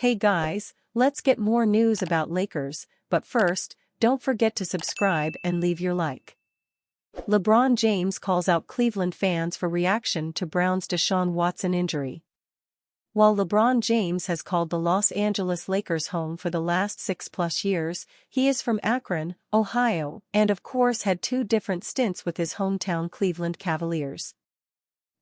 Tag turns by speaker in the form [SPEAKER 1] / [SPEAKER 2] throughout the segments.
[SPEAKER 1] Hey guys, let's get more news about Lakers, but first, don't forget to subscribe and leave your like. LeBron James calls out Cleveland fans for reaction to Brown's Deshaun Watson injury. While LeBron James has called the Los Angeles Lakers home for the last 6+ years, he is from Akron, Ohio, and of course had two different stints with his hometown Cleveland Cavaliers.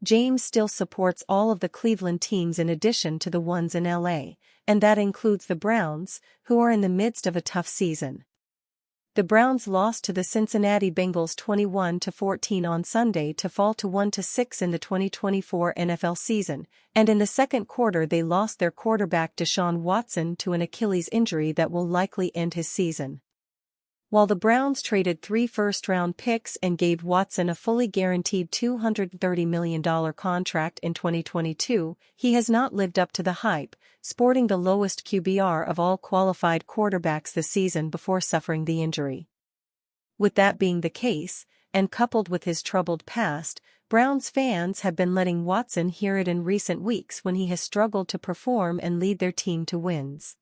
[SPEAKER 1] James still supports all of the Cleveland teams in addition to the ones in LA, and that includes the Browns, who are in the midst of a tough season. The Browns lost to the Cincinnati Bengals 21-14 on Sunday to fall to 1-6 in the 2024 NFL season, and in the second quarter they lost their quarterback Deshaun Watson to an Achilles injury that will likely end his season. While the Browns traded 3 first-round picks and gave Watson a fully guaranteed $230 million contract in 2022, he has not lived up to the hype, sporting the lowest QBR of all qualified quarterbacks this season before suffering the injury. With that being the case, and coupled with his troubled past, Browns fans have been letting Watson hear it in recent weeks when he has struggled to perform and lead their team to wins.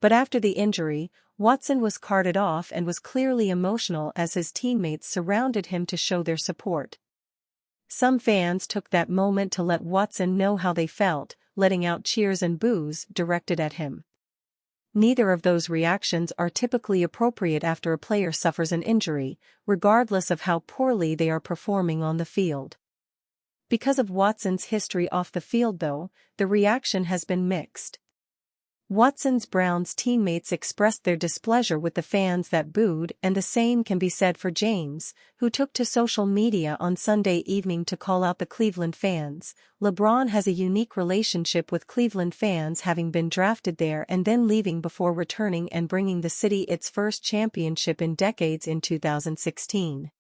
[SPEAKER 1] But after the injury, Watson was carted off and was clearly emotional as his teammates surrounded him to show their support. Some fans took that moment to let Watson know how they felt, letting out cheers and boos directed at him. Neither of those reactions are typically appropriate after a player suffers an injury, regardless of how poorly they are performing on the field. Because of Watson's history off the field though, the reaction has been mixed. Watson's Browns teammates expressed their displeasure with the fans that booed, and the same can be said for James, who took to social media on Sunday evening to call out the Cleveland fans. LeBron has a unique relationship with Cleveland fans, having been drafted there and then leaving before returning and bringing the city its first championship in decades in 2016.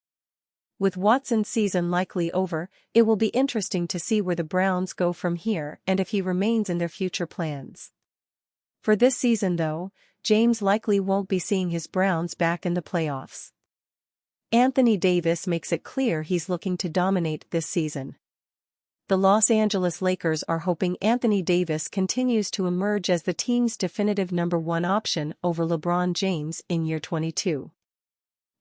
[SPEAKER 1] With Watson's season likely over, it will be interesting to see where the Browns go from here and if he remains in their future plans. For this season though, James likely won't be seeing his Browns back in the playoffs. Anthony Davis makes it clear he's looking to dominate this season. The Los Angeles Lakers are hoping Anthony Davis continues to emerge as the team's definitive number one option over LeBron James in year 22.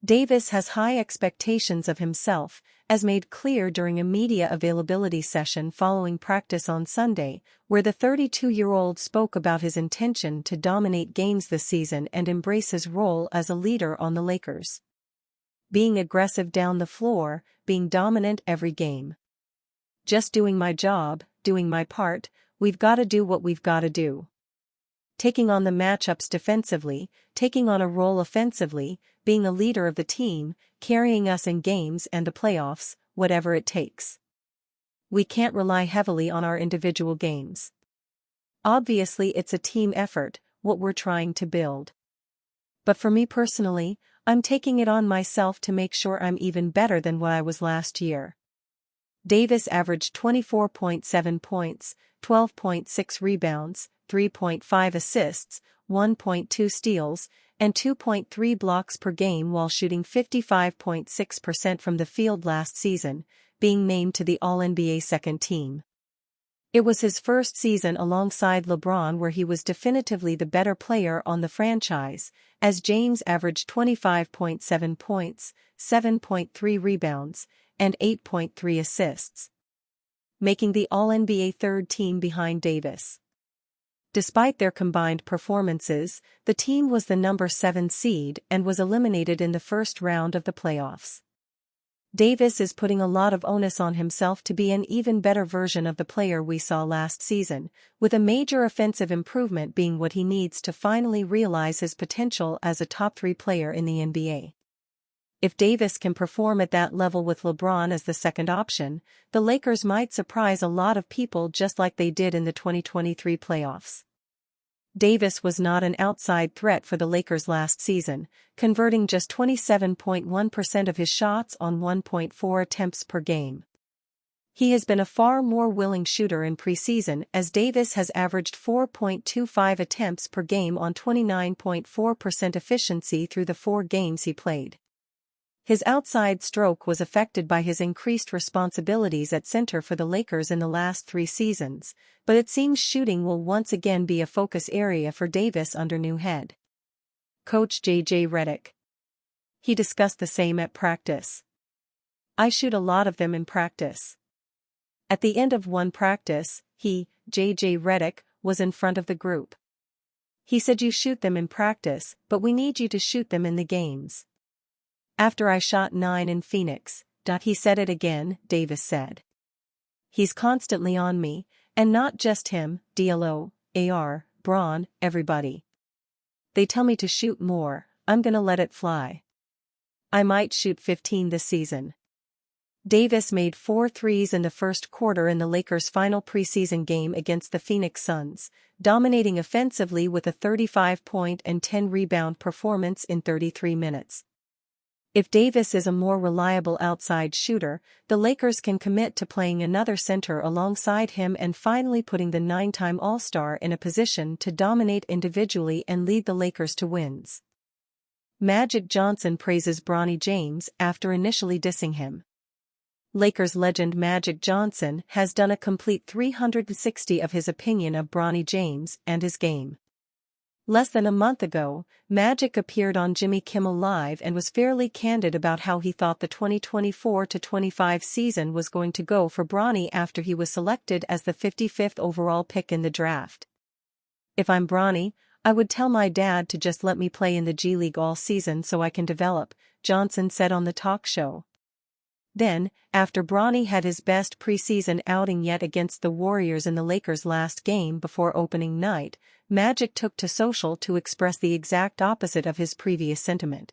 [SPEAKER 1] Davis has high expectations of himself, as made clear during a media availability session following practice on Sunday, where the 32-year-old spoke about his intention to dominate games this season and embrace his role as a leader on the Lakers. Being aggressive down the floor, being dominant every game. Just doing my job, doing my part, we've gotta do what we've gotta do. Taking on the matchups defensively, taking on a role offensively, being a leader of the team, carrying us in games and the playoffs, whatever it takes. We can't rely heavily on our individual games. Obviously it's a team effort, what we're trying to build. But for me personally, I'm taking it on myself to make sure I'm even better than what I was last year. Davis averaged 24.7 points, 12.6 rebounds, 3.5 assists, 1.2 steals, and 2.3 blocks per game while shooting 55.6% from the field last season, being named to the All-NBA second team. It was his first season alongside LeBron where he was definitively the better player on the franchise, as James averaged 25.7 points, 7.3 rebounds, and 8.3 assists, making the All-NBA third team behind Davis. Despite their combined performances, the team was the number 7 seed and was eliminated in the first round of the playoffs. Davis is putting a lot of onus on himself to be an even better version of the player we saw last season, with a major offensive improvement being what he needs to finally realize his potential as a top 3 player in the NBA. If Davis can perform at that level with LeBron as the second option, the Lakers might surprise a lot of people just like they did in the 2023 playoffs. Davis was not an outside threat for the Lakers last season, converting just 27.1% of his shots on 1.4 attempts per game. He has been a far more willing shooter in preseason as Davis has averaged 4.25 attempts per game on 29.4% efficiency through the 4 games he played. His outside stroke was affected by his increased responsibilities at center for the Lakers in the last 3 seasons, but it seems shooting will once again be a focus area for Davis under new head coach J.J. Redick. He discussed the same at practice. "I shoot a lot of them in practice." At the end of one practice, he, J.J. Redick, was in front of the group. He said, "You shoot them in practice, but we need you to shoot them in the games." "After I shot 9 in Phoenix," he said it again, Davis said. "He's constantly on me, and not just him, DLO, AR, Braun, everybody. They tell me to shoot more, I'm gonna let it fly. I might shoot 15 this season." Davis made 4 threes in the first quarter in the Lakers' final preseason game against the Phoenix Suns, dominating offensively with a 35-point and 10-rebound performance in 33 minutes. If Davis is a more reliable outside shooter, the Lakers can commit to playing another center alongside him and finally putting the 9-time All-Star in a position to dominate individually and lead the Lakers to wins. Magic Johnson praises Bronny James after initially dissing him. Lakers legend Magic Johnson has done a complete 360 of his opinion of Bronny James and his game. Less than a month ago, Magic appeared on Jimmy Kimmel Live and was fairly candid about how he thought the 2024-25 season was going to go for Bronny after he was selected as the 55th overall pick in the draft. "If I'm Bronny, I would tell my dad to just let me play in the G League all season so I can develop," Johnson said on the talk show. Then, after Bronny had his best preseason outing yet against the Warriors in the Lakers' last game before opening night, Magic took to social to express the exact opposite of his previous sentiment.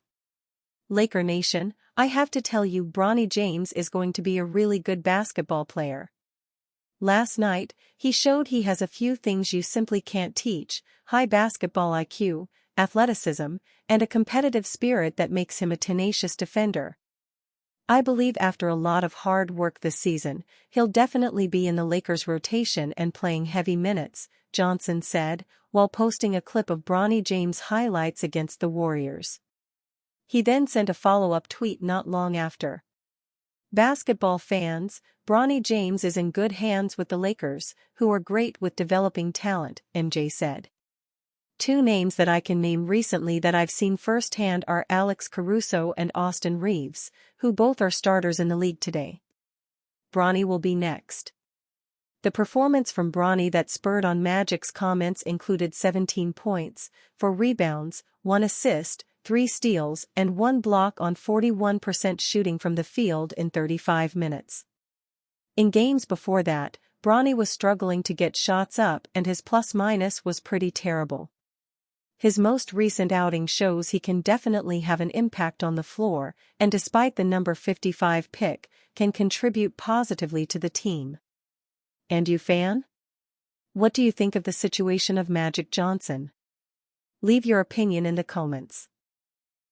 [SPEAKER 1] "Laker Nation, I have to tell you Bronny James is going to be a really good basketball player. Last night, he showed he has a few things you simply can't teach: high basketball IQ, athleticism, and a competitive spirit that makes him a tenacious defender. I believe after a lot of hard work this season, he'll definitely be in the Lakers' rotation and playing heavy minutes," Johnson said, while posting a clip of Bronny James' highlights against the Warriors. He then sent a follow-up tweet not long after. "Basketball fans, Bronny James is in good hands with the Lakers, who are great with developing talent," MJ said. "Two names that I can name recently that I've seen firsthand are Alex Caruso and Austin Reeves, who both are starters in the league today. Bronny will be next." The performance from Bronny that spurred on Magic's comments included 17 points, 4 rebounds, 1 assist, 3 steals and 1 block on 41% shooting from the field in 35 minutes. In games before that, Bronny was struggling to get shots up and his plus-minus was pretty terrible. His most recent outing shows he can definitely have an impact on the floor and, despite the number 55 pick, can contribute positively to the team. And you, fan? What do you think of the situation of Magic Johnson? Leave your opinion in the comments.